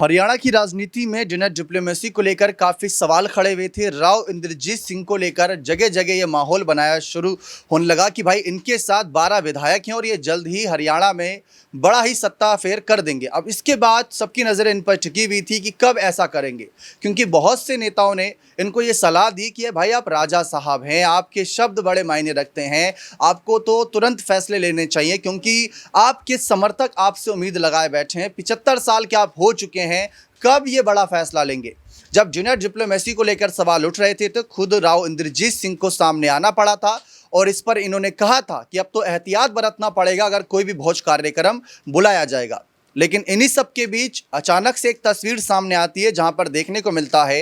हरियाणा की राजनीति में डिनर डिप्लोमेसी को लेकर काफी सवाल खड़े हुए थे। राव इंद्रजीत सिंह को लेकर जगह जगह ये माहौल बनाया शुरू होने लगा कि भाई इनके साथ 12 विधायक हैं और ये जल्द ही हरियाणा में बड़ा ही सत्ता फेर कर देंगे। अब इसके बाद सबकी नज़र इन पर टिकी हुई थी कि कब ऐसा करेंगे, क्योंकि बहुत से नेताओं ने इनको ये सलाह दी कि भाई आप राजा साहब हैं, आपके शब्द बड़े मायने रखते हैं, आपको तो तुरंत फैसले लेने चाहिए क्योंकि आपके समर्थक आपसे उम्मीद लगाए बैठे हैं। 75 साल के आप हो चुके हैं, कब ये बड़ा फैसला लेंगे। जब डिनर डिप्लोमेसी को लेकर सवाल उठ रहे थे तो खुद राव इंद्रजीत सिंह को सामने आना पड़ा था और इस पर इन्होंने कहा था कि अब तो एहतियात बरतना पड़ेगा अगर कोई भी भोज कार्यक्रम बुलाया जाएगा। लेकिन इन्हीं सब के बीच अचानक से एक तस्वीर सामने आती है जहां पर देखने को मिलता है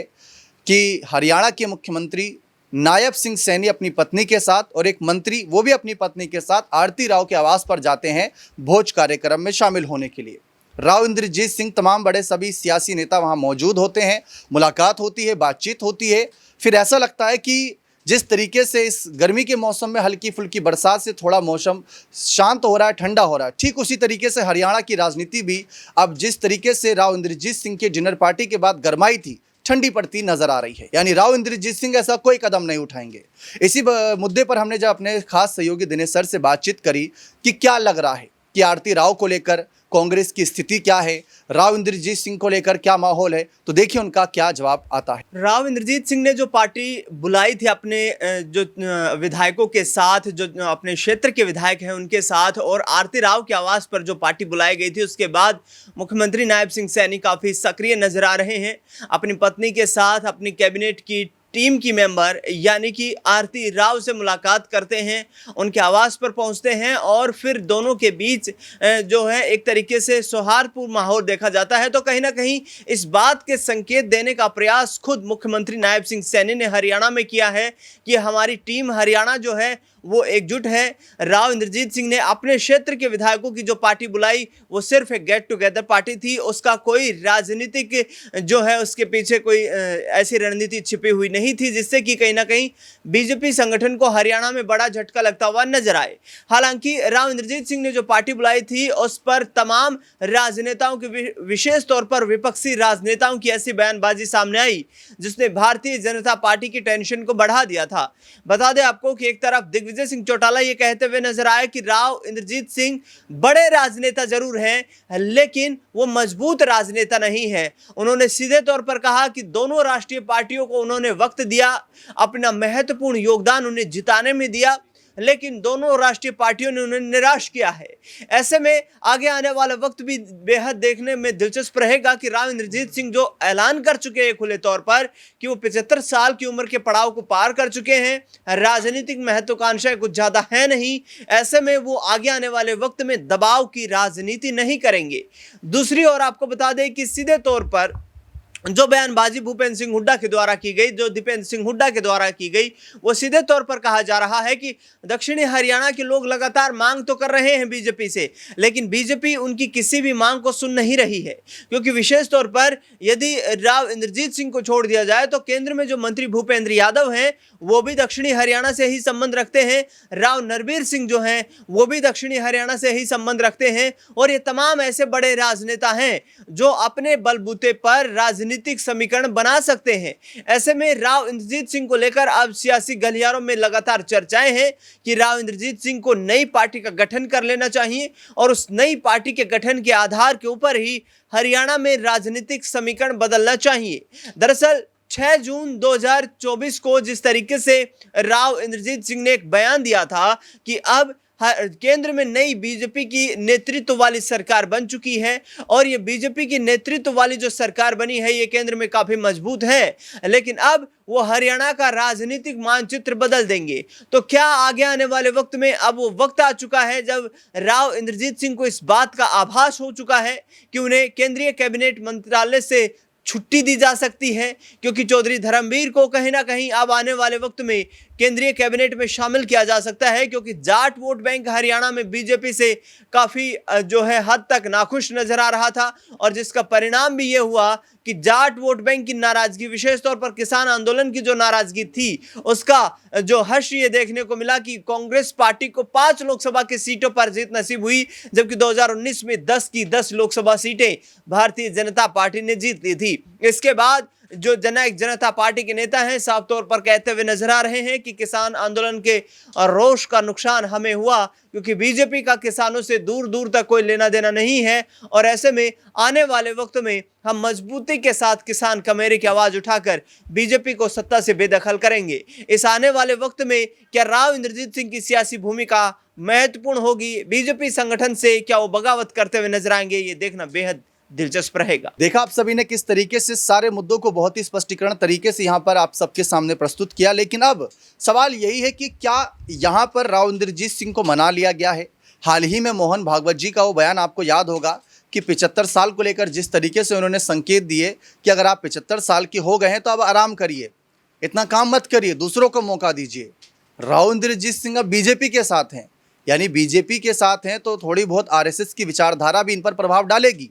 कि हरियाणा के मुख्यमंत्री नायब सिंह सैनी अपनी पत्नी के साथ और एक मंत्री वो भी अपनी पत्नी के साथ आरती राव के आवास पर जाते हैं भोज कार्यक्रम में शामिल होने के लिए। राव इंद्रजीत सिंह तमाम बड़े सभी सियासी नेता वहां मौजूद होते हैं, मुलाकात होती है, बातचीत होती है। फिर ऐसा लगता है कि जिस तरीके से इस गर्मी के मौसम में हल्की फुल्की बरसात से थोड़ा मौसम शांत हो रहा है, ठंडा हो रहा है, ठीक उसी तरीके से हरियाणा की राजनीति भी अब जिस तरीके से राव इंद्रजीत सिंह के डिनर पार्टी के बाद गरमाई थी, ठंडी पड़ती नजर आ रही है। यानी राव इंद्रजीत सिंह ऐसा कोई कदम नहीं उठाएंगे। इसी मुद्दे पर हमने जब अपने खास सहयोगी दिनेश सर से बातचीत करी कि क्या लग रहा है कि आरती राव को लेकर कांग्रेस की स्थिति क्या है, राव इंद्रजीत सिंह को लेकर क्या माहौल है, तो देखिए उनका क्या जवाब आता है। राव इंद्रजीत सिंह ने जो पार्टी बुलाई थी अपने जो विधायकों के साथ, जो अपने क्षेत्र के विधायक हैं उनके साथ, और आरती राव के आवास पर जो पार्टी बुलाई गई थी, उसके बाद मुख्यमंत्री नायब सिंह सैनी काफ़ी सक्रिय नजर आ रहे हैं। अपनी पत्नी के साथ अपनी कैबिनेट की टीम की मेंबर यानी कि आरती राव से मुलाकात करते हैं, उनके आवास पर पहुंचते हैं और फिर दोनों के बीच जो है एक तरीके से सौहार्दपूर्ण माहौल देखा जाता है। तो कहीं ना कहीं इस बात के संकेत देने का प्रयास खुद मुख्यमंत्री नायब सिंह सैनी ने हरियाणा में किया है कि हमारी टीम हरियाणा जो है वो एकजुट है। राव इंद्रजीत सिंह ने अपने क्षेत्र के विधायकों की जो पार्टी बुलाई वो सिर्फ एक गेट टुगेदर पार्टी थी, उसका कोई राजनीतिक जो है उसके पीछे कोई ऐसी रणनीति छिपी हुई नहीं थी जिससे कि कहीं ना कहीं बीजेपी संगठन को हरियाणा में बड़ा झटका लगता हुआ नजर आए। हालांकि राव इंद्रजीत सिंह ने जो पार्टी बुलाई थी उस पर तमाम राजनेताओं की, विशेष तौर पर विपक्षी राजनेताओं की ऐसी बयानबाजी सामने आई जिसने भारतीय जनता पार्टी की टेंशन को बढ़ा दिया था। बता दें आपको कि एक तरफ दिग्विजय सिंह चौटाला ये कहते हुए नजर आए कि राव इंद्रजीत सिंह बड़े राजनेता जरूर हैं लेकिन वो मजबूत राजनेता नहीं है। उन्होंने सीधे तौर पर कहा कि दोनों राष्ट्रीय पार्टियों को उन्होंने वक्त दिया, अपना महत्वपूर्ण योगदान उन्हें जिताने में दिया, लेकिन दोनों राष्ट्रीय पार्टियों ने उन्हें निराश किया है। ऐसे में आगे आने वाला वक्त भी बेहद देखने में दिलचस्प रहेगा कि राव इंद्रजीत सिंह जो ऐलान कर चुके हैं खुले तौर पर कि वो 75 साल की उम्र के पड़ाव को पार कर चुके हैं, राजनीतिक महत्वाकांक्षाएं कुछ ज्यादा है नहीं, ऐसे में वो आगे आने वाले वक्त में दबाव की राजनीति नहीं करेंगे। दूसरी ओर आपको बता दें कि सीधे तौर पर जो बयानबाजी भूपेंद्र सिंह हुड्डा के द्वारा की गई, जो दीपेंद्र सिंह हुड्डा के द्वारा की गई, वो सीधे तौर पर कहा जा रहा है कि दक्षिणी हरियाणा के लोग लगातार मांग तो कर रहे हैं बीजेपी से, लेकिन बीजेपी उनकी किसी भी मांग को सुन नहीं रही है। क्योंकि विशेष तौर पर यदि राव इंद्रजीत सिंह को छोड़ दिया जाए तो केंद्र में जो मंत्री भूपेंद्र यादव हैं वो भी दक्षिणी हरियाणा से ही संबंध रखते हैं, राव नरबीर सिंह जो हैं वो भी दक्षिणी हरियाणा से ही संबंध रखते हैं, और ये तमाम ऐसे बड़े राजनेता हैं जो अपने बलबूते पर राजनीतिक समीकरण बना सकते हैं। ऐसे में राव इंद्रजीत सिंह को लेकर अब सियासी गलियारों में लगातार चर्चाएं हैं कि राव इंद्रजीत सिंह को नई पार्टी का गठन कर लेना चाहिए और उस नई पार्टी के गठन के आधार के ऊपर ही हरियाणा में राजनीतिक समीकरण बदलना चाहिए। दरअसल 6 जून 2024 को जिस तरीके से राव इंद्रजीत सिंह ने एक बयान दिया था कि अब केंद्र में नई बीजेपी की नेतृत्व वाली सरकार बन चुकी है और ये बीजेपी की नेतृत्व वाली जो सरकार बनी है ये केंद्र में काफी मजबूत है, लेकिन अब वो हरियाणा का राजनीतिक मानचित्र बदल देंगे। तो क्या आगे आने वाले वक्त में अब वो वक्त आ चुका है जब राव इंद्रजीत सिंह को इस बात का आभास हो चुका है कि उन्हें केंद्रीय कैबिनेट मंत्रालय से छुट्टी दी जा सकती है, क्योंकि चौधरी धर्मवीर को कहीं ना कहीं अब आने वाले वक्त में केंद्रीय कैबिनेट में शामिल किया जा सकता है, क्योंकि जाट वोट बैंक हरियाणा में बीजेपी से काफी जो है हद तक नाखुश नजर आ रहा था, और जिसका परिणाम भी ये हुआ कि जाट वोट बैंक की नाराजगी, विशेष तौर पर किसान आंदोलन की जो नाराजगी थी, उसका जो हर्ष ये देखने को मिला कि कांग्रेस पार्टी को 5 लोकसभा की सीटों पर जीत नसीब हुई, जबकि 2019 में 10 की 10 लोकसभा सीटें भारतीय जनता पार्टी ने जीत ली थी। इसके बाद जो जननायक जनता पार्टी के नेता हैं साफ तौर पर कहते हुए नजर आ रहे हैं कि किसान आंदोलन के रोष का नुकसान हमें हुआ, क्योंकि बीजेपी का किसानों से दूर दूर तक कोई लेना देना नहीं है, और ऐसे में आने वाले वक्त में हम मजबूती के साथ किसान कमेरे की आवाज उठाकर बीजेपी को सत्ता से बेदखल करेंगे। इस आने वाले वक्त में क्या राव इंद्रजीत सिंह की सियासी भूमिका महत्वपूर्ण होगी? बीजेपी संगठन से क्या वो बगावत करते हुए नजर आएंगे? ये देखना बेहद दिलचस्प रहेगा। देखा आप सभी ने किस तरीके से सारे मुद्दों को बहुत ही स्पष्टीकरण तरीके से यहाँ पर आप सबके सामने प्रस्तुत किया, लेकिन अब सवाल यही है कि क्या यहाँ पर राव इंद्रजीत सिंह को मना लिया गया है? हाल ही में मोहन भागवत जी का वो बयान आपको याद होगा कि 75 साल को लेकर जिस तरीके से उन्होंने संकेत दिए कि अगर आप 75 साल के हो गए हैं तो अब आराम करिए, इतना काम मत करिए, दूसरों को मौका दीजिए। राव इंद्रजीत सिंह अब बीजेपी के साथ हैं, यानी बीजेपी के साथ हैं तो थोड़ी बहुत आरएसएस की विचारधारा भी इन पर प्रभाव डालेगी।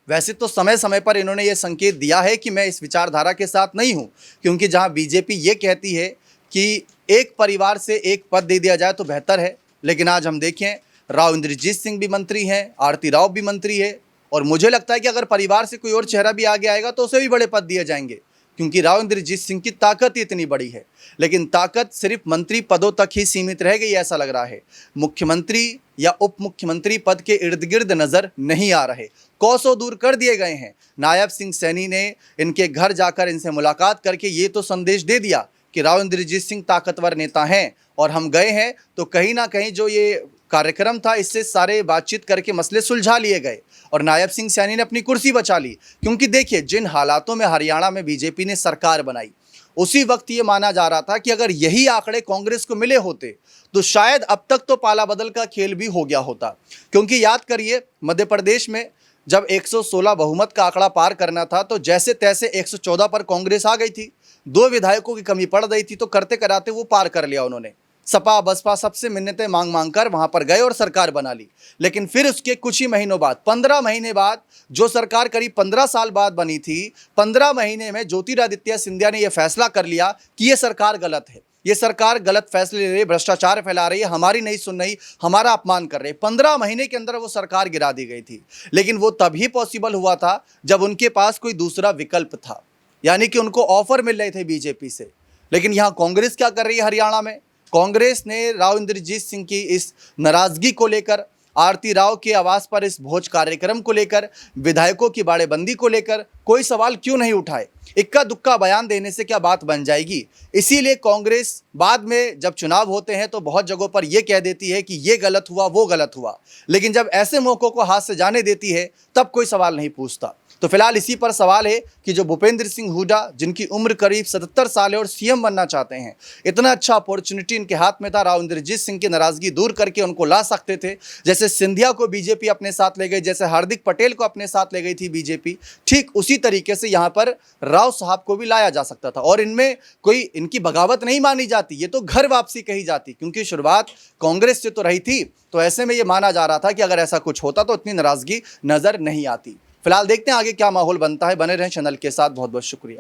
वैसे तो समय समय पर इन्होंने ये संकेत दिया है कि मैं इस विचारधारा के साथ नहीं हूँ, क्योंकि जहाँ बीजेपी ये कहती है कि एक परिवार से एक पद दे दिया जाए तो बेहतर है, लेकिन आज हम देखें राव इंद्रजीत सिंह भी मंत्री हैं, आरती राव भी मंत्री है, और मुझे लगता है कि अगर परिवार से कोई और चेहरा भी आगे आएगा तो उसे भी बड़े पद दिए जाएंगे, क्योंकि राव इंद्रजीत सिंह की ताकत ही इतनी बड़ी है। लेकिन ताकत सिर्फ मंत्री पदों तक ही सीमित रह गई ऐसा लग रहा है, मुख्यमंत्री या उप मुख्यमंत्री पद के इर्द गिर्द नजर नहीं आ रहे, कोसों दूर कर दिए गए हैं। नायब सिंह सैनी ने इनके घर जाकर इनसे मुलाकात करके ये तो संदेश दे दिया कि राव इंद्रजीत सिंह ताकतवर नेता हैं और हम गए हैं, तो कहीं ना कहीं जो ये कार्यक्रम था इससे सारे बातचीत करके मसले सुलझा लिए गए और नायब सिंह सैनी ने अपनी कुर्सी बचा ली। क्योंकि देखिए, जिन हालातों में हरियाणा में बीजेपी ने सरकार बनाई, उसी वक्त ये माना जा रहा था कि अगर यही आंकड़े कांग्रेस को मिले होते तो शायद अब तक तो पाला बदल का खेल भी हो गया होता। क्योंकि याद करिए, मध्य प्रदेश में जब 116 बहुमत का आंकड़ा पार करना था तो जैसे तैसे 114 पर कांग्रेस आ गई थी, 2 विधायकों की कमी पड़ गई थी, तो करते कराते वो पार कर लिया उन्होंने। सपा बसपा सबसे मिन्नतें मांग मांग कर वहां पर गए और सरकार बना ली। लेकिन फिर उसके कुछ ही महीनों बाद, 15 महीने बाद, जो सरकार करीब 15 साल बाद बनी थी, 15 महीने में ज्योतिरादित्य सिंधिया ने यह फैसला कर लिया कि यह सरकार गलत है, ये सरकार गलत फैसले ले रही है, भ्रष्टाचार फैला रही है, हमारी नहीं सुन रही, हमारा अपमान कर रहे। 15 महीने के अंदर वो सरकार गिरा दी गई थी। लेकिन वो तभी पॉसिबल हुआ था जब उनके पास कोई दूसरा विकल्प था, यानी कि उनको ऑफर मिल रहे थे बीजेपी से। लेकिन यहाँ कांग्रेस क्या कर रही है? हरियाणा में कांग्रेस ने राव इंद्रजीत सिंह की इस नाराजगी को लेकर, आरती राव के आवास पर इस भोज कार्यक्रम को लेकर, विधायकों की बाड़ेबंदी को लेकर कोई सवाल क्यों नहीं उठाए? इक्का दुक्का बयान देने से क्या बात बन जाएगी? इसीलिए कांग्रेस बाद में जब चुनाव होते हैं तो बहुत जगहों पर यह कह देती है कि ये गलत हुआ, वो गलत हुआ, लेकिन जब ऐसे मौकों को हाथ से जाने देती है तब कोई सवाल नहीं पूछता। तो फिलहाल इसी पर सवाल है कि जो भूपेंद्र सिंह हुड्डा, जिनकी उम्र करीब 77 साल है और सीएम बनना चाहते हैं, इतना अच्छा अपॉर्चुनिटी इनके हाथ में था, राव इंद्रजीत सिंह की नाराजगी दूर करके उनको ला सकते थे। जैसे सिंधिया को बीजेपी अपने साथ ले गई, जैसे हार्दिक पटेल को अपने साथ ले गई थी बीजेपी, ठीक उसी तरीके से यहाँ पर राव साहब को भी लाया जा सकता था और इनमें कोई इनकी बगावत नहीं मानी जाती, ये तो घर वापसी कही जाती, क्योंकि शुरुआत कांग्रेस से तो रही थी। तो ऐसे में ये माना जा रहा था कि अगर ऐसा कुछ होता तो इतनी नाराजगी नजर नहीं आती। फिलहाल देखते हैं आगे क्या माहौल बनता है। बने रहें चैनल के साथ। बहुत बहुत शुक्रिया।